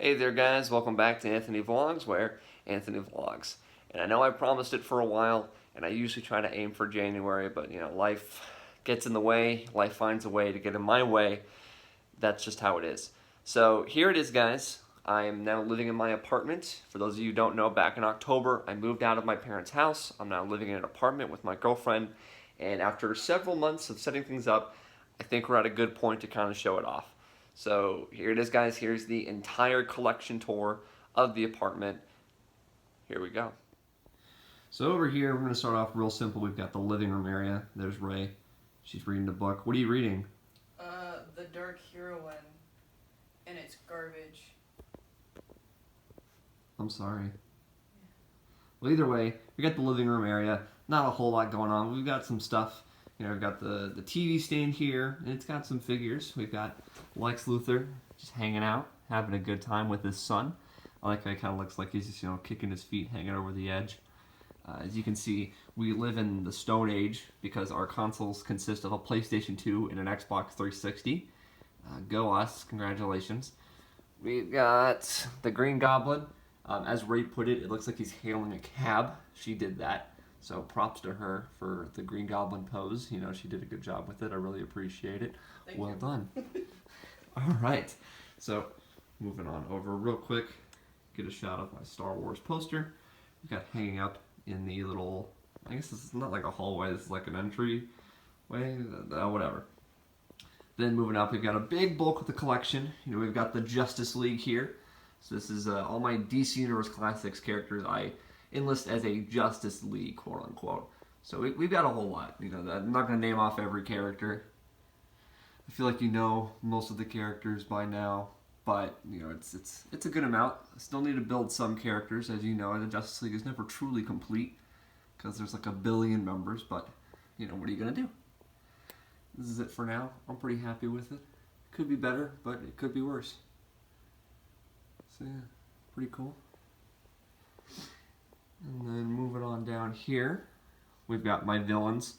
Hey there guys, welcome back to Anthony Vlogs, where Anthony Vlogs. And I know I promised it for a while, and I usually try to aim for January, but life gets in the way, life finds a way to get in my way. That's just how it is. So here it is guys, I am now living in my apartment. For those of you who don't know, back in October, I moved out of my parents' house. I'm now living in an apartment with my girlfriend, and after several months of setting things up, I think we're at a good point to kind of show it off. So here it is guys, here's the entire collection tour of the apartment. Here we go. So over here, we're going to start off real simple. We've got the living room area. There's Ray. She's reading a book. What are you reading? The Dark Heroine, and it's garbage. I'm sorry. Well, either way, we got the living room area. Not a whole lot going on. We've got some stuff. We've got the TV stand here, and it's got some figures. We've got Lex Luthor just hanging out, having a good time with his son. I like how he kind of looks like he's just, kicking his feet, hanging over the edge. As you can see, we live in the Stone Age because our consoles consist of a PlayStation 2 and an Xbox 360. Go us, congratulations. We've got the Green Goblin. As Ray put it, it looks like he's hailing a cab. She did that. So props to her for the Green Goblin pose. She did a good job with it. I really appreciate it. Well done. All right. So moving on over real quick, get a shot of my Star Wars poster. We've got hanging up in the little, I guess this is not like a hallway, this is like an entryway, whatever. Then moving up, we've got a big bulk of the collection. We've got the Justice League here. So this is all my DC Universe Classics characters I enlist as a Justice League, quote unquote. So we've got a whole lot. I'm not going to name off every character. I feel like you know most of the characters by now, but it's a good amount. I still need to build some characters, as you know. The Justice League is never truly complete because there's like a billion members. But what are you going to do? This is it for now. I'm pretty happy with it. Could be better, but it could be worse. So yeah, pretty cool. And then moving on down here, we've got my villains.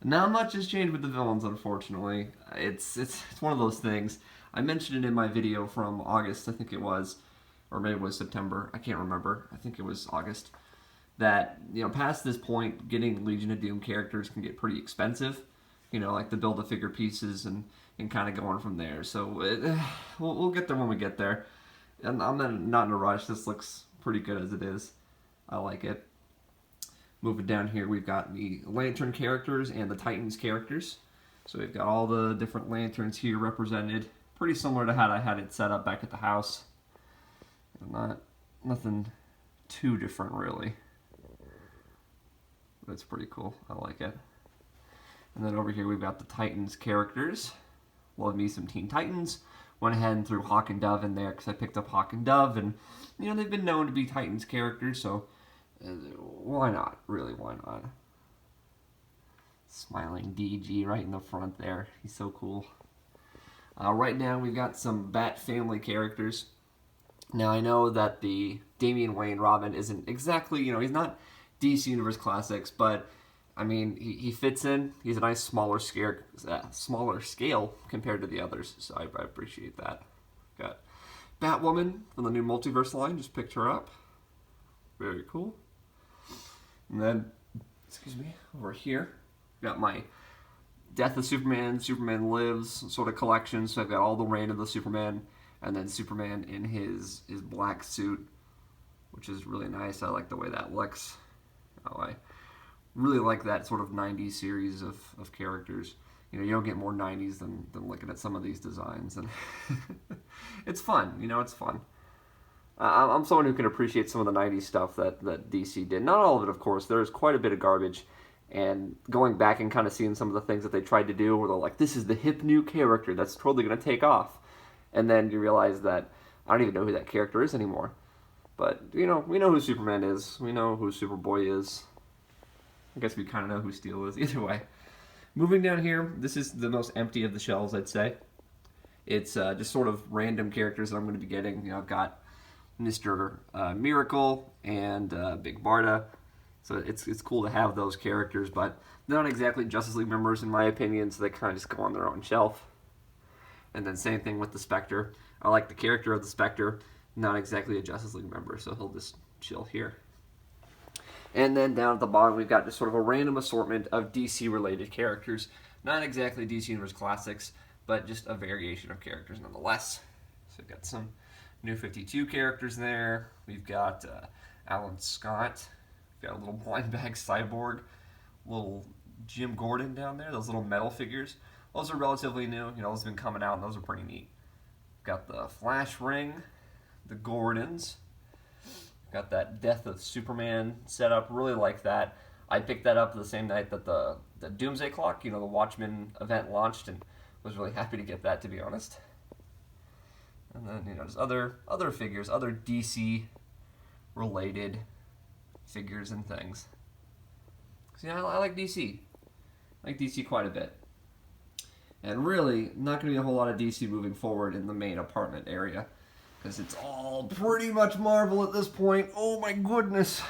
Not much has changed with the villains, unfortunately. It's one of those things. I mentioned it in my video from August, I think it was, or maybe it was September. I can't remember. I think it was August. That past this point, getting Legion of Doom characters can get pretty expensive. Like the build-a-figure pieces and kind of going from there. So we'll get there when we get there. And I'm not in a rush. This looks pretty good as it is. I like it. Moving down here, we've got the Lantern characters and the Titans characters. So we've got all the different Lanterns here represented. Pretty similar to how I had it set up back at the house. Nothing too different, really. But it's pretty cool. I like it. And then over here, we've got the Titans characters. Love me some Teen Titans. Went ahead and threw Hawk and Dove in there because I picked up Hawk and Dove, and they've been known to be Titans characters, so why not? Really, why not? Smiling DG right in the front there. He's so cool. Right now, we've got some Bat Family characters. Now, I know that the Damian Wayne Robin isn't exactly, he's not DC Universe Classics, but I mean, he fits in. He's a nice smaller scale compared to the others, so I appreciate that. Got Batwoman from the new Multiverse line. Just picked her up. Very cool. And then, over here, got my Death of Superman, Superman Lives sort of collection. So I've got all the reign of the Superman, and then Superman in his black suit, which is really nice. I like the way that looks. I really like that sort of 90s series of characters. You don't get more 90s than looking at some of these designs. And it's fun. It's fun. I'm someone who can appreciate some of the 90s stuff that DC did. Not all of it, of course. There's quite a bit of garbage. And going back and kind of seeing some of the things that they tried to do where they're like, this is the hip new character that's totally going to take off. And then you realize that I don't even know who that character is anymore. But, we know who Superman is. We know who Superboy is. I guess we kind of know who Steel is. Either way. Moving down here, this is the most empty of the shelves, I'd say. It's just sort of random characters that I'm going to be getting. I've got Mr. Miracle and Big Barda. So it's cool to have those characters, but they're not exactly Justice League members in my opinion, so they kind of just go on their own shelf. And then same thing with the Spectre. I like the character of the Spectre, not exactly a Justice League member, so he'll just chill here. And then down at the bottom, we've got just sort of a random assortment of DC-related characters. Not exactly DC Universe classics, but just a variation of characters nonetheless. So we've got some New 52 characters there. We've got Alan Scott. We've got a little blind bag cyborg. Little Jim Gordon down there. Those little metal figures. Those are relatively new. You know, those have been coming out, and those are pretty neat. We've got the Flash Ring. The Gordons. Got that Death of Superman setup. Really like that. I picked that up the same night that the Doomsday Clock, you know, the Watchmen event launched, and was really happy to get that, to be honest. And then, you know, just other figures, other DC related figures and things. So, yeah, I like DC. I like DC quite a bit. And really, not going to be a whole lot of DC moving forward in the main apartment area, because it's all pretty much Marvel at this point. Oh my goodness.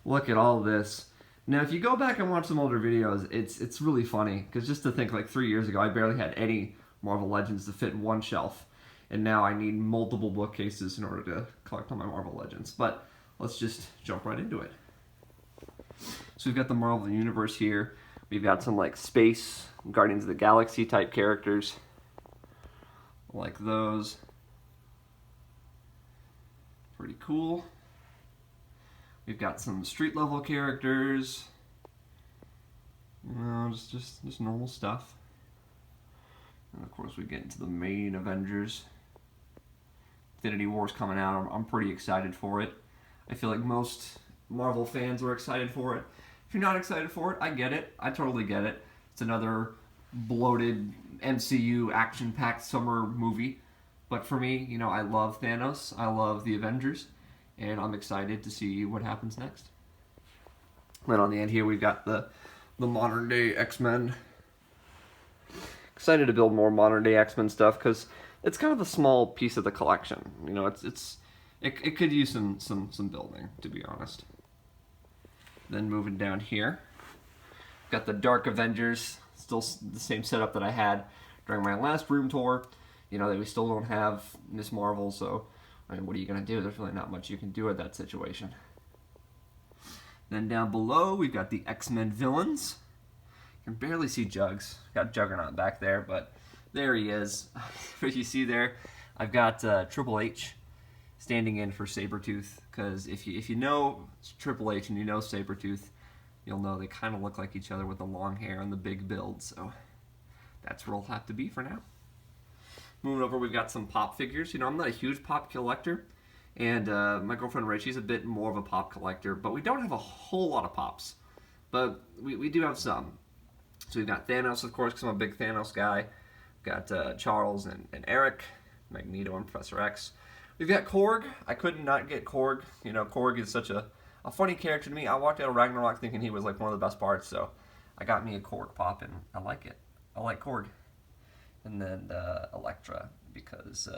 Look at all this. Now, if you go back and watch some older videos, it's really funny, because just to think, like 3 years ago, I barely had any Marvel Legends to fit in one shelf. And now I need multiple bookcases in order to collect all my Marvel Legends. But let's just jump right into it. So we've got the Marvel Universe here. We've got some like space, Guardians of the Galaxy type characters. Like those. Pretty cool. We've got some street level characters. You know, just normal stuff. And of course we get into the main Avengers. Infinity War's coming out. I'm pretty excited for it. I feel like most Marvel fans are excited for it. If you're not excited for it, I get it. I totally get it. It's another bloated MCU action-packed summer movie. But for me, you know, I love Thanos. I love the Avengers. And I'm excited to see what happens next. Then on the end here, we've got the modern-day X-Men. Excited to build more modern-day X-Men stuff, because it's kind of a small piece of the collection. You know, it could use some building, to be honest. Then moving down here, got the Dark Avengers, still the same setup that I had during my last room tour. You know, that we still don't have Miss Marvel, so I mean, what are you going to do? There's really not much you can do with that situation. Then down below, we've got the X-Men villains. You can barely see Jugs. Got Juggernaut back there, but there he is. What you see there, I've got Triple H standing in for Sabretooth, because if you know Triple H and you know Sabretooth, you'll know they kind of look like each other with the long hair and the big build, so that's where it'll have to be for now. Moving over, we've got some pop figures. You know, I'm not a huge pop collector, and my girlfriend Ray, she's a bit more of a pop collector, but we don't have a whole lot of pops, but we do have some. So we've got Thanos, of course, because I'm a big Thanos guy. We've got Charles and Eric, Magneto and Professor X. We've got Korg. I could not get Korg. You know, Korg is such a funny character to me. I walked out of Ragnarok thinking he was like one of the best parts, so I got me a Korg pop, and I like it. I like Korg. And then Elektra, because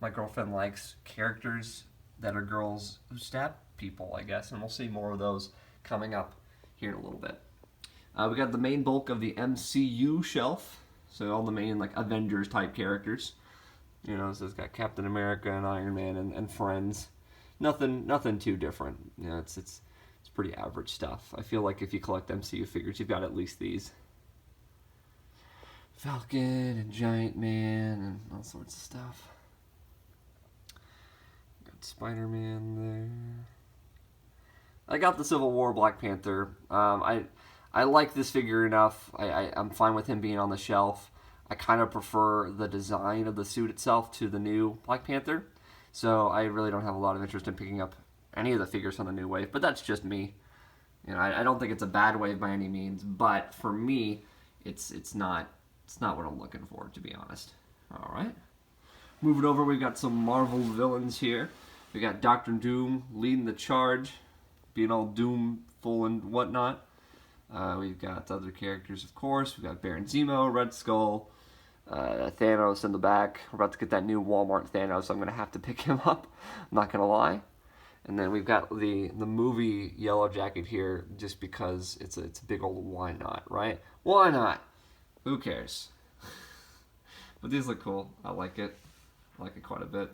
my girlfriend likes characters that are girls who stab people, I guess, and we'll see more of those coming up here in a little bit. We got the main bulk of the MCU shelf, so all the main like Avengers type characters. You know, so it's got Captain America and Iron Man and friends. Nothing too different. You know, it's pretty average stuff. I feel like if you collect MCU figures, you've got at least these. Falcon and Giant Man and all sorts of stuff. Got Spider-Man there. I got the Civil War Black Panther. I like this figure enough. I'm fine with him being on the shelf. I kind of prefer the design of the suit itself to the new Black Panther. So I really don't have a lot of interest in picking up any of the figures from the new wave, but that's just me. You know, I don't think it's a bad wave by any means, but for me, it's not what I'm looking for, to be honest. All right. Moving over, we've got some Marvel villains here. We got Doctor Doom leading the charge, being all doomful and whatnot. We've got other characters, of course. We've got Baron Zemo, Red Skull, Thanos in the back. We're about to get that new Walmart Thanos, so I'm going to have to pick him up. I'm not going to lie. And then we've got the movie Yellow Jacket here, just because it's a big old why not, right? Why not? Who cares? But these look cool. I like it. I like it quite a bit.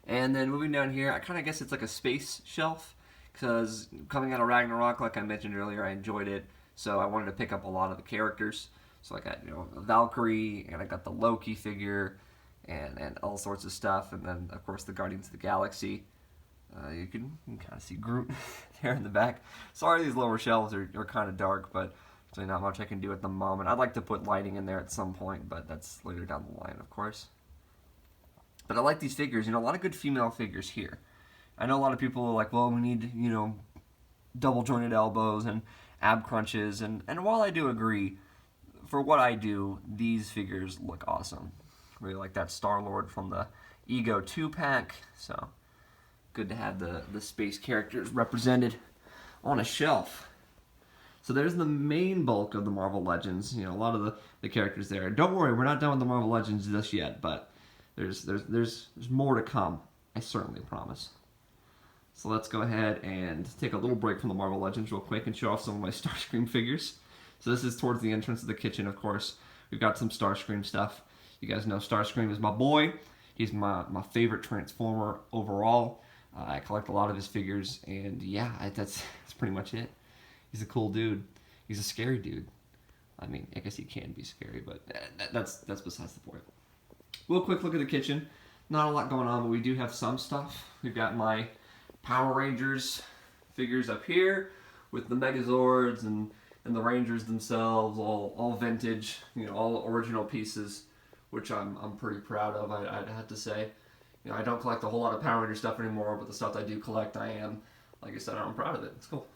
And then moving down here, I kind of guess it's like a space shelf because coming out of Ragnarok, like I mentioned earlier, I enjoyed it. So I wanted to pick up a lot of the characters. So I got, Valkyrie, and I got the Loki figure, and all sorts of stuff. And then, of course, the Guardians of the Galaxy. You can kind of see Groot there in the back. Sorry these lower shelves are kind of dark, but there's not much I can do at the moment. I'd like to put lighting in there at some point, but that's later down the line, of course. But I like these figures. A lot of good female figures here. I know a lot of people are like, well, we need, double jointed elbows and ab crunches. And while I do agree, for what I do, these figures look awesome. Really like that Star-Lord from the Ego 2-pack. So good to have the space characters represented on a shelf. So there's the main bulk of the Marvel Legends. A lot of the characters there. Don't worry, we're not done with the Marvel Legends just yet, but there's more to come. I certainly promise. So let's go ahead and take a little break from the Marvel Legends real quick and show off some of my Starscream figures. So this is towards the entrance of the kitchen, of course. We've got some Starscream stuff. You guys know Starscream is my boy. He's my favorite Transformer overall. I collect a lot of his figures, and yeah, that's pretty much it. He's a cool dude. He's a scary dude. I mean, I guess he can be scary, but that's besides the point. Real quick look at the kitchen. Not a lot going on, but we do have some stuff. We've got my Power Rangers figures up here with the Megazords and the Rangers themselves, all vintage, all original pieces, which I'm pretty proud of. I'd have to say. I don't collect a whole lot of Power Ranger stuff anymore, but the stuff I do collect, I am. Like I said, I'm proud of it. It's cool.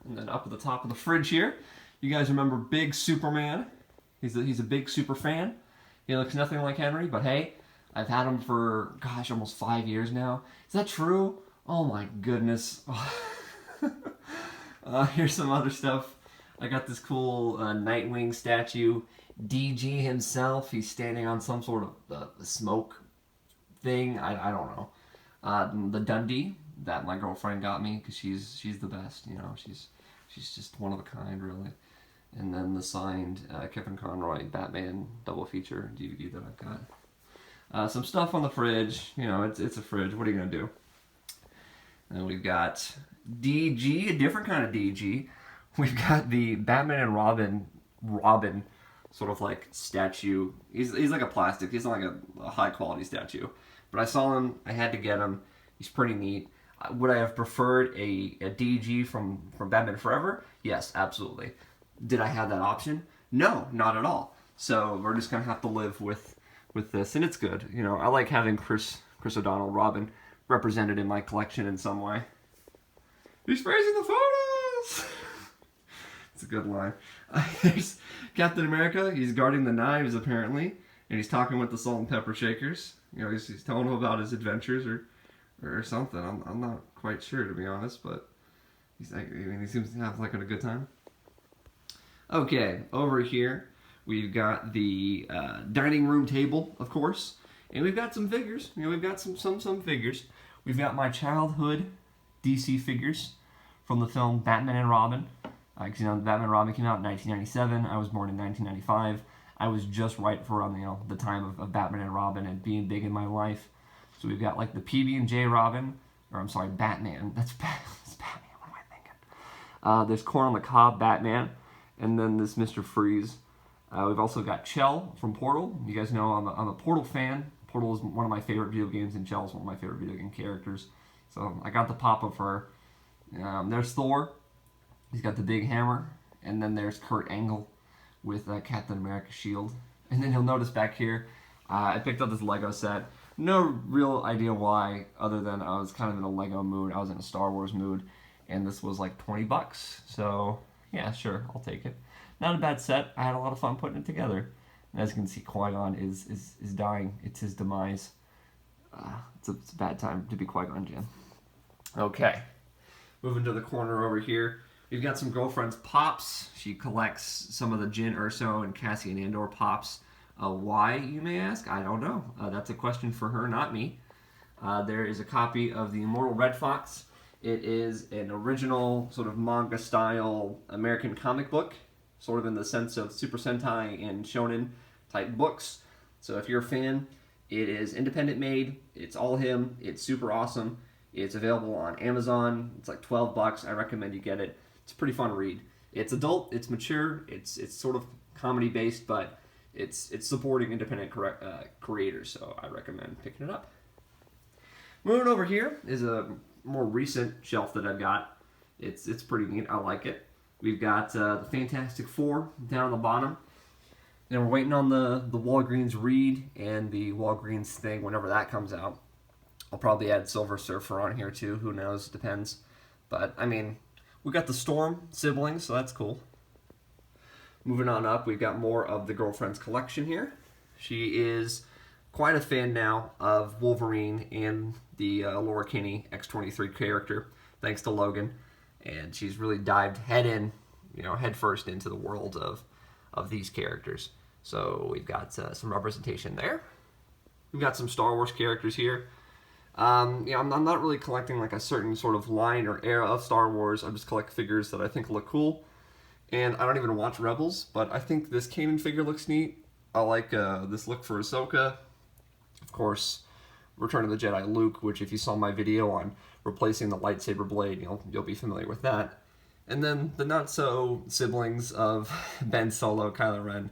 And then up at the top of the fridge here, you guys remember Big Superman? He's a big super fan. He looks nothing like Henry, but hey, I've had him for, gosh, almost 5 years now. Is that true? Oh my goodness. Here's some other stuff. I got this cool Nightwing statue. DG himself, he's standing on some sort of smoke thing. I don't know. The Dundee that my girlfriend got me because she's the best. She's just one of a kind, really. And then the signed Kevin Conroy Batman double feature DVD that I've got. Some stuff on the fridge. It's a fridge. What are you gonna do? And we've got DG, a different kind of DG. We've got the Batman and Robin sort of like statue. He's like a plastic. He's not like a high quality statue. But I saw him. I had to get him. He's pretty neat. Would I have preferred a DG from Batman Forever? Yes, absolutely. Did I have that option? No, not at all. So we're just gonna have to live with this, and it's good. I like having Chris O'Donnell, Robin, represented in my collection in some way. He's praising the photos. It's a good line. There's Captain America. He's guarding the knives apparently, and he's talking with the salt and pepper shakers. He's telling them about his adventures or something. I'm not quite sure, to be honest, but he seems to have like a good time. Okay, over here we've got the dining room table, of course, and we've got some figures. We've got some figures. We've got my childhood DC figures from the film Batman and Robin. Because Batman and Robin came out in 1997. I was born in 1995. I was just right for around the time of Batman and Robin and being big in my life. So we've got like the PB&J Robin, or I'm sorry, Batman. That's Batman. What am I thinking? There's Corn on the Cob Batman, and then this Mr. Freeze. We've also got Chell from Portal. You guys know I'm a Portal fan. Portal is one of my favorite video games, and Chell is one of my favorite video game characters. So I got the pop of her. There's Thor. He's got the big hammer, and then there's Kurt Angle with Captain America's shield. And then you'll notice back here, I picked up this Lego set. No real idea why, other than I was kind of in a Lego mood. I was in a Star Wars mood, and this was like $20. So yeah, sure, I'll take it. Not a bad set. I had a lot of fun putting it together. And as you can see, Qui-Gon is dying. It's his demise. It's a bad time to be Qui-Gon Jinn. Okay, moving to the corner over here. We've got some girlfriend's pops. She collects some of the Jyn Erso and Cassian Andor pops. Why, you may ask? I don't know. That's a question for her, not me. There is a copy of the Immortal Red Fox. It is an original sort of manga-style American comic book, sort of in the sense of Super Sentai and Shonen type books. So if you're a fan, It is independent made. It's all him. It's super awesome. It's available on Amazon. It's like $12. I recommend you get it. It's a pretty fun read. It's adult. It's mature. It's sort of comedy based, but it's supporting independent creators. So I recommend picking it up. Moving over here is a more recent shelf that I've got. It's pretty neat. I like it. We've got the Fantastic Four down on the bottom. And we're waiting on the Walgreens read and the Walgreens thing whenever that comes out. I'll probably add Silver Surfer on here too. Who knows? Depends. But, I mean, we got the Storm siblings, so that's cool. Moving on up, we've got more of the Girlfriends collection here. She is quite a fan now of Wolverine and the Laura Kinney X-23 character, thanks to Logan. And she's really dived head first into the world of these characters. So we've got some representation there. We've got some Star Wars characters here. I'm not really collecting like a certain sort of line or era of Star Wars. I just collect figures that I think look cool. And I don't even watch Rebels, but I think this Kanan figure looks neat. I like this look for Ahsoka. Of course, Return of the Jedi Luke, which if you saw my video on replacing the lightsaber blade, you'll be familiar with that. And then the not-so siblings of Ben Solo, Kylo Ren,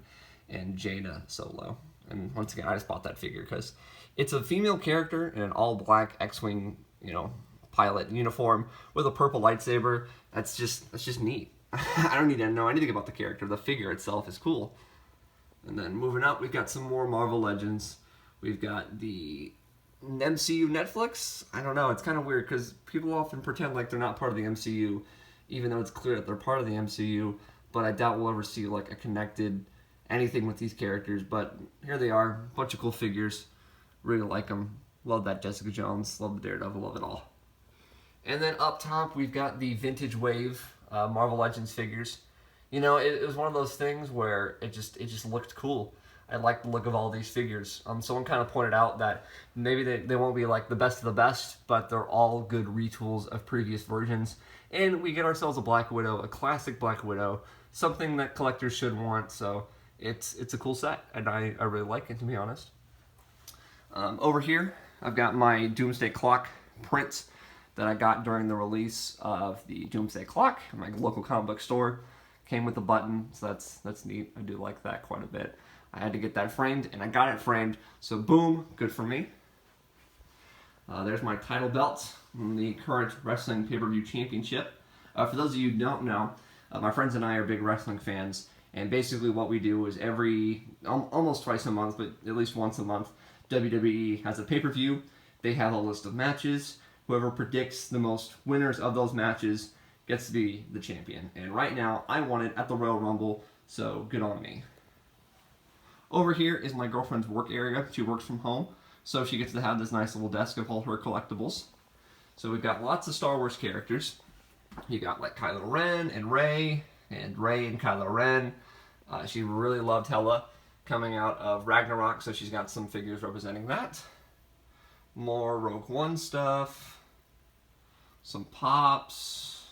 and Jaina Solo. And once again, I just bought that figure because it's a female character in an all-black X-Wing, pilot uniform with a purple lightsaber. That's just neat. I don't need to know anything about the character. The figure itself is cool. And then moving up, we've got some more Marvel Legends. We've got the MCU Netflix. I don't know. It's kind of weird because people often pretend like they're not part of the MCU, even though it's clear that they're part of the MCU. But I doubt we'll ever see like a connected anything with these characters. But here they are. Bunch of cool figures. Really like them. Love that Jessica Jones. Love the Daredevil. Love it all. And then up top, we've got the Vintage Wave Marvel Legends figures. It was one of those things where it just looked cool. I like the look of all these figures. Someone kind of pointed out that maybe they won't be like the best of the best, but they're all good retools of previous versions. And we get ourselves a Black Widow, a classic Black Widow, something that collectors should want. So it's a cool set, and I really like it, to be honest. Over here, I've got my Doomsday Clock prints that I got during the release of the Doomsday Clock in my local comic book store. Came with a button, so that's neat. I do like that quite a bit. I had to get that framed, and I got it framed, so boom, good for me. There's my title belt from the current Wrestling Pay-Per-View Championship. For those of you who don't know, my friends and I are big wrestling fans, and basically what we do is almost twice a month, but at least once a month, WWE has a pay-per-view. They have a list of matches. Whoever predicts the most winners of those matches gets to be the champion. And right now, I won it at the Royal Rumble, so good on me. Over here is my girlfriend's work area. She works from home, so she gets to have this nice little desk of all her collectibles. So we've got lots of Star Wars characters. You got like Kylo Ren and Rey and Kylo Ren. She really loved Hela coming out of Ragnarok, so she's got some figures representing that. More Rogue One stuff. Some pops.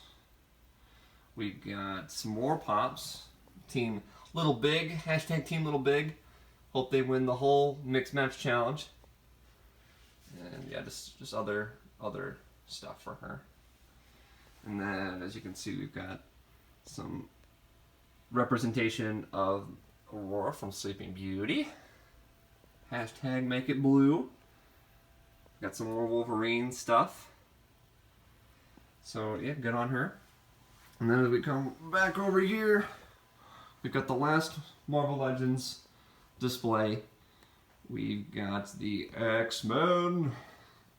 We got some more pops. Team Little Big. Hashtag Team Little Big. Hope they win the whole mixed match challenge. And yeah, just other stuff for her. And then, as you can see, we've got some representation of Aurora from Sleeping Beauty. Hashtag Make It Blue. Got some more Wolverine stuff. So yeah, good on her. And then as we come back over here, we've got the last Marvel Legends display. We've got the X-Men.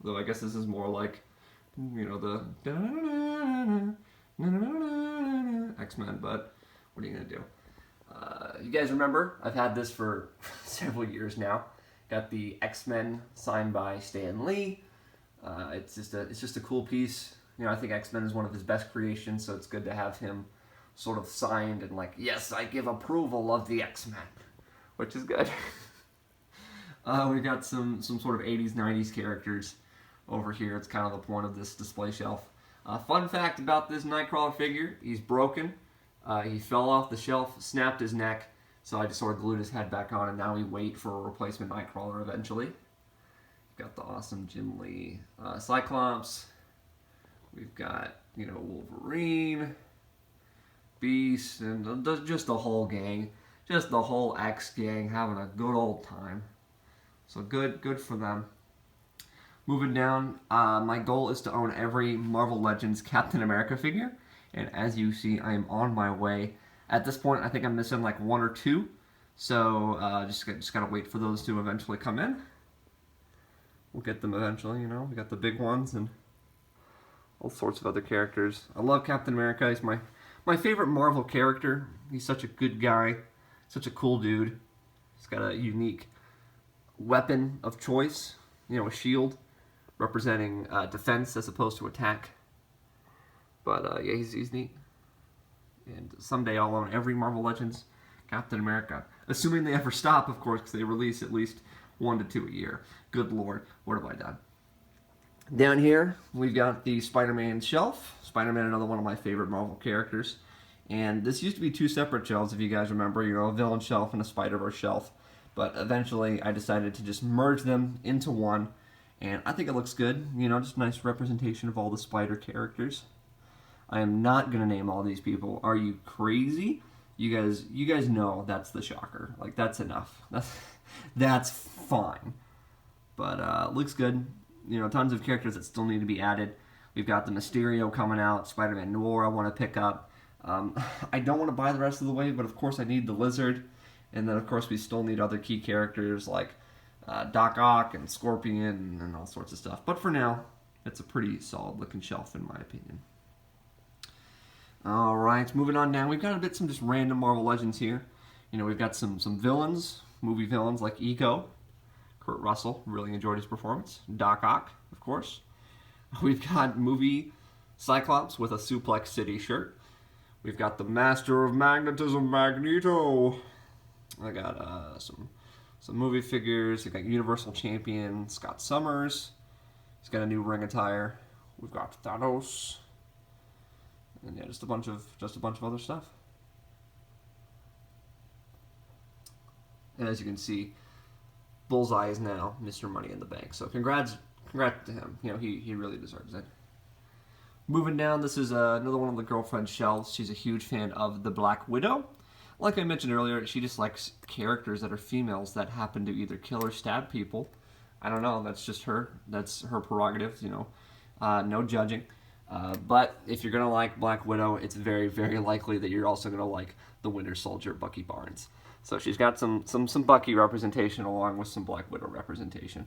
Though I guess this is more like, the X-Men, but what are you gonna do? You guys remember, I've had this for several years now. Got the X-Men signed by Stan Lee. It's just a cool piece. I think X-Men is one of his best creations, so it's good to have him sort of signed and like, yes, I give approval of the X-Men, which is good. We got some sort of 80s, 90s characters over here. It's kind of the point of this display shelf. Fun fact about this Nightcrawler figure, he's broken. He fell off the shelf, snapped his neck, so I just sort of glued his head back on, and now we wait for a replacement Nightcrawler eventually. Got the awesome Jim Lee Cyclops. We've got, Wolverine, Beast, and just the whole gang. Just the whole X gang having a good old time. So good for them. Moving down, my goal is to own every Marvel Legends Captain America figure. And as you see, I am on my way. At this point, I think I'm missing like one or two. So just gotta wait for those to eventually come in. We'll get them eventually, We got the big ones and all sorts of other characters. I love Captain America. He's my favorite Marvel character. He's such a good guy. Such a cool dude. He's got a unique weapon of choice. A shield representing defense as opposed to attack. But yeah, he's neat. And someday I'll own every Marvel Legends Captain America. Assuming they ever stop, of course, because they release at least 1 to 2 a year. Good Lord, what have I done? Down here, we've got the Spider-Man shelf. Spider-Man, another one of my favorite Marvel characters. And this used to be 2 separate shelves, if you guys remember, a villain shelf and a Spider-Verse shelf. But eventually, I decided to just merge them into one. And I think it looks good. Just a nice representation of all the Spider characters. I am not going to name all these people. Are you crazy? You guys know that's the shocker. Like, that's enough. That's fine. But looks good. Tons of characters that still need to be added. We've got the Mysterio coming out. Spider-Man Noir I want to pick up. I don't want to buy the rest of the wave, but of course I need the Lizard. And then, of course, we still need other key characters like Doc Ock and Scorpion and all sorts of stuff. But for now, it's a pretty solid-looking shelf, in my opinion. All right, moving on down. We've got some just random Marvel Legends here. We've got some villains, movie villains like Eco. Kurt Russell, really enjoyed his performance. Doc Ock, of course. We've got movie Cyclops with a Suplex City shirt. We've got the Master of Magnetism, Magneto. I got some movie figures. We've got Universal Champion Scott Summers. He's got a new ring attire. We've got Thanos. And yeah, just a bunch of other stuff. And as you can see, Bullseye is now Mr. Money in the Bank. So congrats to him. He really deserves it. Moving down, this is another one of the girlfriend shelves. She's a huge fan of the Black Widow. Like I mentioned earlier, she just likes characters that are females that happen to either kill or stab people. I don't know. That's just her. That's her prerogative. No judging. But if you're going to like Black Widow, it's very, very likely that you're also going to like the Winter Soldier, Bucky Barnes. So she's got some Bucky representation along with some Black Widow representation,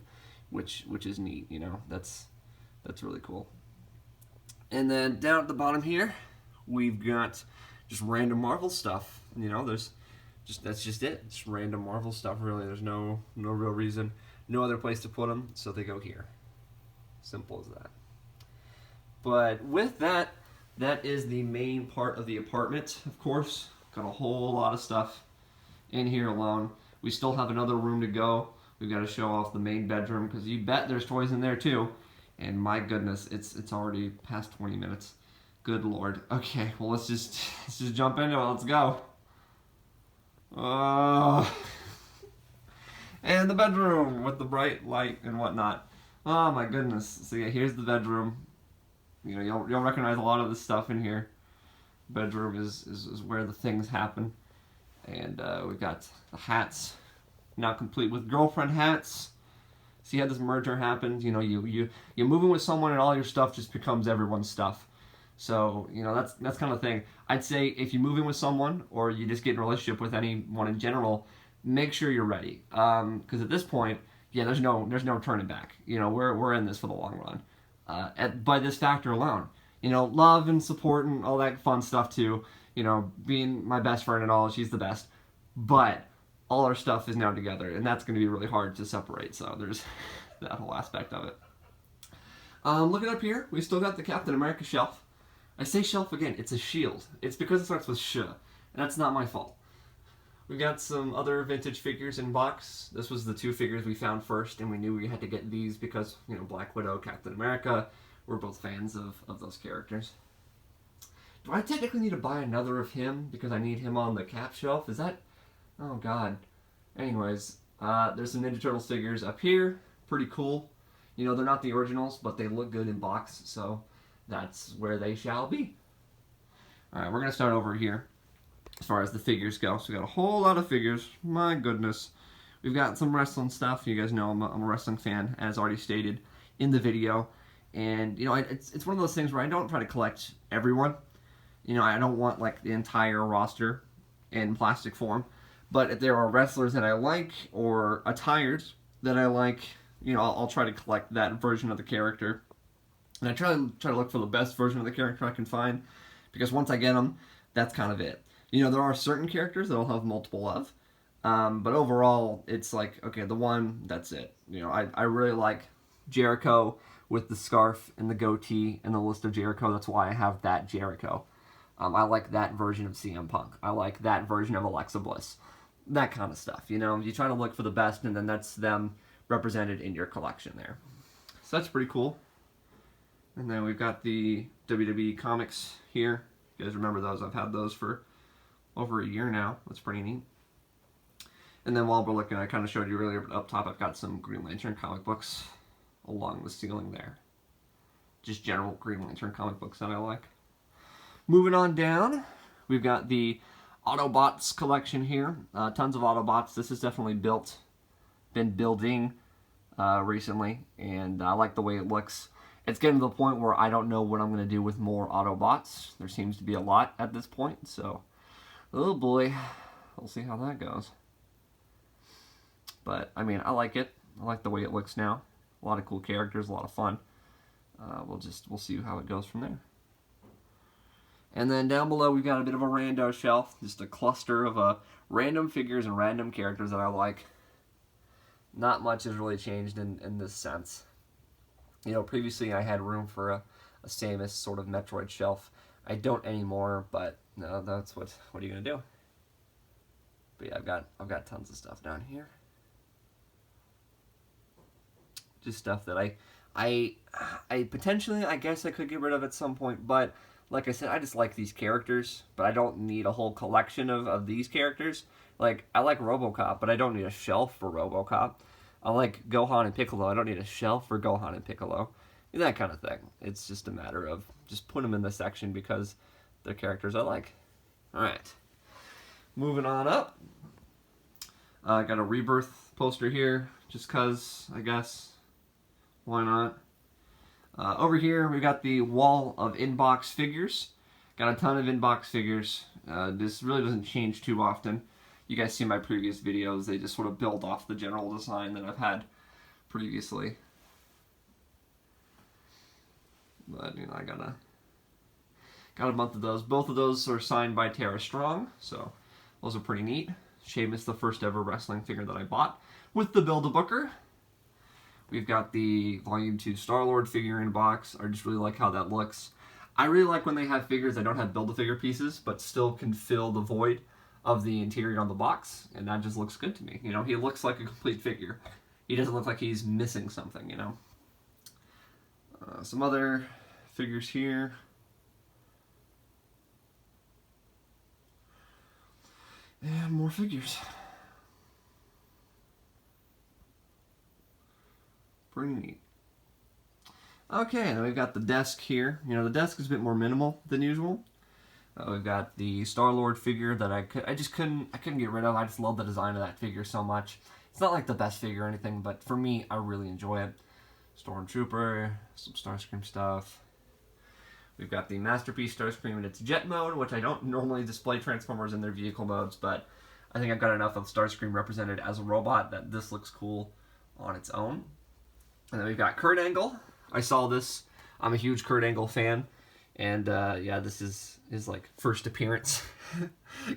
which is neat. That's really cool. And then down at the bottom here, we've got just random Marvel stuff. That's just it. Just random Marvel stuff. Really, there's no real reason, no other place to put them, so they go here. Simple as that. But with that is the main part of the apartment, of course. Got a whole lot of stuff in here alone. We still have another room to go. We've got to show off the main bedroom, because you bet there's toys in there too. And my goodness, it's already past 20 minutes. Good Lord. Okay, well let's just jump into it. Let's go. And the bedroom with the bright light and whatnot. Oh my goodness. So yeah, here's the bedroom. You'll recognize a lot of the stuff in here. Bedroom is where the things happen. And we've got the hats now complete with girlfriend hats. See how this merger happens? You're moving with someone and all your stuff just becomes everyone's stuff. So, that's kind of the thing. I'd say if you move in with someone or you just get in a relationship with anyone in general, make sure you're ready. Because at this point, yeah, there's no turning back. We're in this for the long run. By this factor alone. Love and support and all that fun stuff too. Being my best friend and all, she's the best. But all our stuff is now together, and that's going to be really hard to separate. So there's that whole aspect of it. Looking up here, we still got the Captain America shelf. I say shelf again, it's a shield. It's because it starts with sh, and that's not my fault. We got some other vintage figures in box. This was the 2 figures we found first, and we knew we had to get these because, Black Widow, Captain America, we're both fans of those characters. Do I technically need to buy another of him because I need him on the Cap shelf? Is that... Oh, God. Anyways, there's some Ninja Turtles figures up here. Pretty cool. You know, they're not the originals, but they look good in box, so that's where they shall be. All right, we're going to start over here as far as the figures go. So we got a whole lot of figures. My goodness. We've got some wrestling stuff. You guys know I'm a wrestling fan, as already stated in the video. And, you know, it's one of those things where I don't try to collect everyone. You know, I don't want, like, the entire roster in plastic form. But if there are wrestlers that I like or attires that I like, you know, I'll try to collect that version of the character. And I try to look for the best version of the character I can find, because once I get them, that's kind of it. You know, there are certain characters that I'll have multiple of, but overall, it's like, okay, the one, that's it. You know, I really like Jericho with the scarf and the goatee and the list of Jericho. That's why I have that Jericho. I like that version of CM Punk. I like that version of Alexa Bliss. That kind of stuff. You know, you try to look for the best, and then that's them represented in your collection there. So that's pretty cool. And then we've got the WWE comics here. You guys remember those? I've had those for over a year now. That's pretty neat. And then while we're looking, I kind of showed you earlier, but up top I've got some Green Lantern comic books along the ceiling there. Just general Green Lantern comic books that I like. Moving on down, we've got the Autobots collection here. Tons of Autobots. This has definitely been building recently, and I like the way it looks. It's getting to the point where I don't know what I'm going to do with more Autobots. There seems to be a lot at this point, so, oh boy, we'll see how that goes. But, I mean, I like it. I like the way it looks now. A lot of cool characters, a lot of fun. We'll see how it goes from there. And then down below, we've got a bit of a rando shelf. Just a cluster of random figures and random characters that I like. Not much has really changed in this sense. You know, previously I had room for a Samus sort of Metroid shelf. I don't anymore, but no, that's what are you gonna do? But yeah, I've got tons of stuff down here. Just stuff that I potentially, I guess I could get rid of at some point, but like I said, I just like these characters, but I don't need a whole collection of these characters. Like, I like RoboCop, but I don't need a shelf for RoboCop. I like Gohan and Piccolo. I don't need a shelf for Gohan and Piccolo. That kind of thing. It's just a matter of just put them in this section because they're characters I like. Alright. Moving on up. I got a Rebirth poster here, just because, I guess. Why not? Over here, we've got the wall of inbox figures. Got a ton of inbox figures. This really doesn't change too often. You guys see my previous videos, they just sort of build off the general design that I've had previously. But, you know, I got a bunch of those. Both of those are signed by Tara Strong, so those are pretty neat. Sheamus, the first ever wrestling figure that I bought with the Build-A-Booker. We've got the Volume 2 Star-Lord figure in box. I just really like how that looks. I really like when they have figures that don't have Build-A-Figure pieces, but still can fill the void of the interior on the box, and that just looks good to me. You know, he looks like a complete figure. He doesn't look like he's missing something, you know. Some other figures here. And more figures. Pretty neat. Okay, then we've got the desk here. You know, the desk is a bit more minimal than usual. We've got the Star-Lord figure that I couldn't get rid of. I just love the design of that figure so much. It's not like the best figure or anything, but for me, I really enjoy it. Stormtrooper, some Starscream stuff. We've got the Masterpiece Starscream in its jet mode, which I don't normally display Transformers in their vehicle modes, but I think I've got enough of Starscream represented as a robot that this looks cool on its own. And then we've got Kurt Angle. I saw this. I'm a huge Kurt Angle fan. And yeah, this is his like first appearance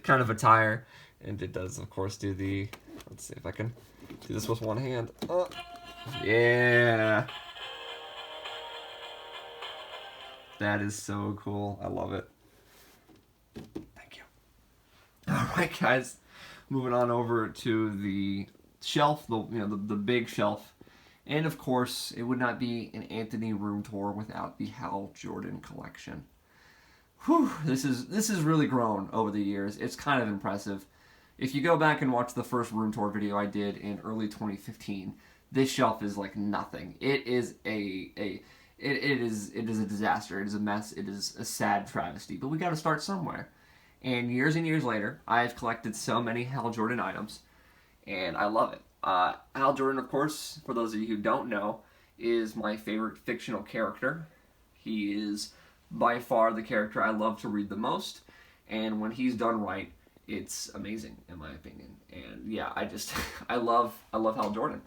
kind of attire. And it does, of course, do the... Let's see if I can do this with one hand. Oh, yeah. That is so cool. I love it. Thank you. Alright, guys. Moving on over to the shelf, the big shelf. And of course, it would not be an Anthony room tour without the Hal Jordan collection. Whew, this is really grown over the years. It's kind of impressive. If you go back and watch the first room tour video I did in early 2015, this shelf is like nothing. It is it is a disaster. It is a mess. It is a sad travesty. But we got to start somewhere. And years later, I've collected so many Hal Jordan items, and I love it. Hal Jordan, of course, for those of you who don't know, is my favorite fictional character. He is by far the character I love to read the most, and when he's done right, it's amazing in my opinion. And yeah, I love Hal Jordan,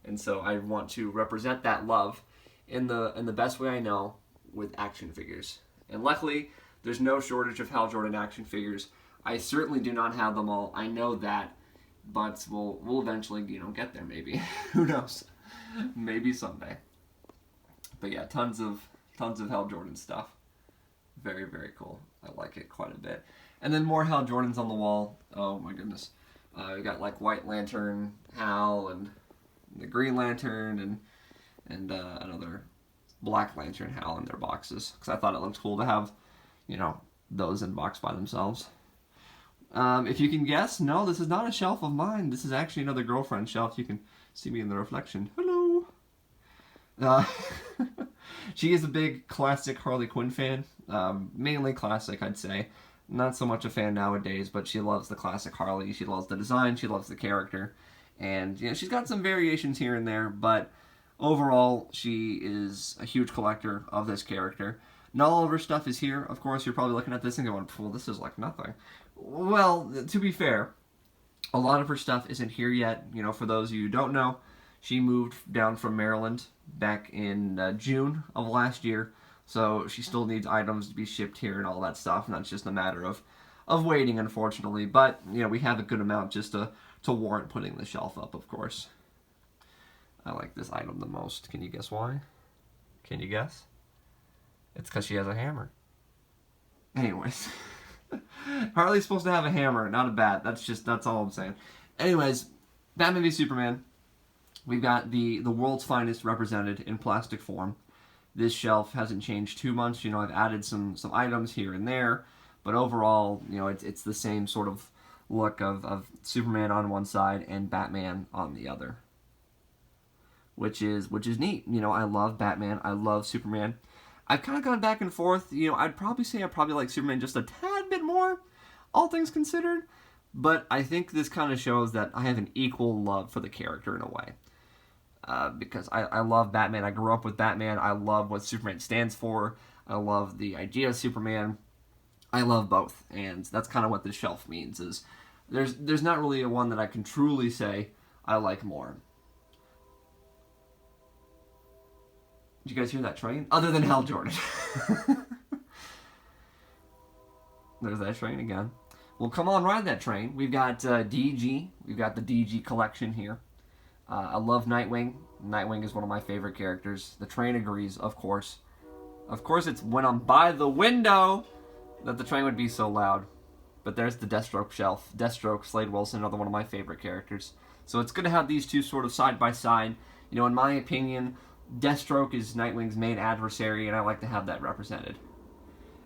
and so I want to represent that love in the best way I know with action figures. And luckily, there's no shortage of Hal Jordan action figures. I certainly do not have them all. I know that, but we'll eventually get there maybe. Who knows? Maybe someday. But yeah, tons of Hal Jordan stuff. Very, very cool. I like it quite a bit. And then more Hal Jordans on the wall. Oh my goodness. We got like White Lantern Hal and the Green Lantern and another Black Lantern Hal in their boxes because I thought it looked cool to have, those in box by themselves. If you can guess, no, this is not a shelf of mine. This is actually another girlfriend shelf. You can see me in the reflection. Hello. Uh, she is a big classic Harley Quinn fan. Mainly classic, I'd say. Not so much a fan nowadays, but she loves the classic Harley. She loves the design. She loves the character. And, she's got some variations here and there, but overall, she is a huge collector of this character. Not all of her stuff is here. Of course, you're probably looking at this and going, well, this is like nothing. Well, to be fair, a lot of her stuff isn't here yet. For those of you who don't know, she moved down from Maryland back in June of last year. So she still needs items to be shipped here and all that stuff. And that's just a matter of waiting, unfortunately. But, we have a good amount just to warrant putting the shelf up, of course. I like this item the most. Can you guess why? Can you guess? It's because she has a hammer. Anyways. Harley's supposed to have a hammer, not a bat. That's all I'm saying. Anyways, Batman v Superman. We've got the world's finest represented in plastic form. This shelf hasn't changed too much. I've added some items here and there, but overall, it's the same sort of look of Superman on one side and Batman on the other. Which is neat. I love Batman. I love Superman. I've kind of gone back and forth. I'd probably say I probably like Superman just a tad bit more, all things considered. But I think this kind of shows that I have an equal love for the character in a way. Because I love Batman. I grew up with Batman. I love what Superman stands for. I love the idea of Superman. I love both. And that's kind of what this shelf means. Is there's not really a one that I can truly say I like more. Did you guys hear that train? Other than Hal Jordan. There's that train again. Well, come on, ride that train. We've got DG. We've got the DG collection here. I love Nightwing. Nightwing is one of my favorite characters. The train agrees, of course. Of course, it's when I'm by the window that the train would be so loud. But there's the Deathstroke shelf. Deathstroke, Slade Wilson, another one of my favorite characters. So it's good to have these two sort of side by side. In my opinion, Deathstroke is Nightwing's main adversary, and I like to have that represented.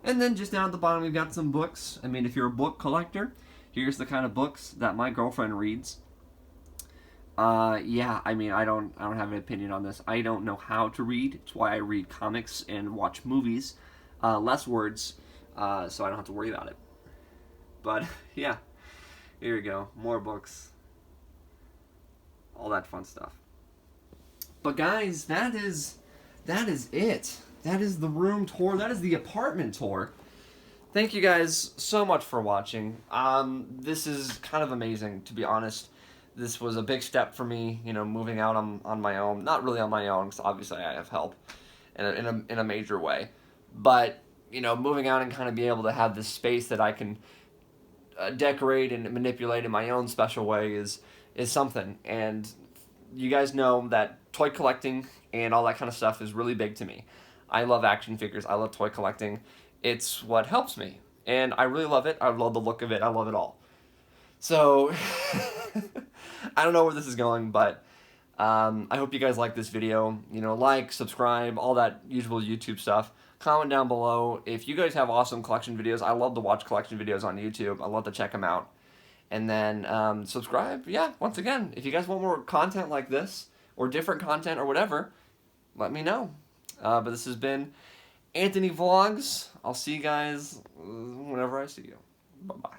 And then just down at the bottom, we've got some books. I mean, if you're a book collector, here's the kind of books that my girlfriend reads. Yeah, I mean, I don't have an opinion on this. I don't know how to read. It's why I read comics and watch movies. Less words, so I don't have to worry about it. But, yeah, here we go. More books. All that fun stuff. But guys, that is it. That is the room tour. That is the apartment tour. Thank you guys so much for watching. This is kind of amazing, to be honest. This was a big step for me, moving out on my own. Not really on my own, because obviously I have help in a major way. But, moving out and kind of be able to have this space that I can decorate and manipulate in my own special way is something. And you guys know that toy collecting and all that kind of stuff is really big to me. I love action figures. I love toy collecting. It's what helps me. And I really love it. I love the look of it. I love it all. So, I don't know where this is going, but I hope you guys like this video. Like, subscribe, all that usual YouTube stuff. Comment down below. If you guys have awesome collection videos, I love to watch collection videos on YouTube. I love to check them out. And then subscribe. Yeah, once again, if you guys want more content like this, or different content or whatever, let me know. But this has been Anthony Vlogs. I'll see you guys whenever I see you. Bye-bye.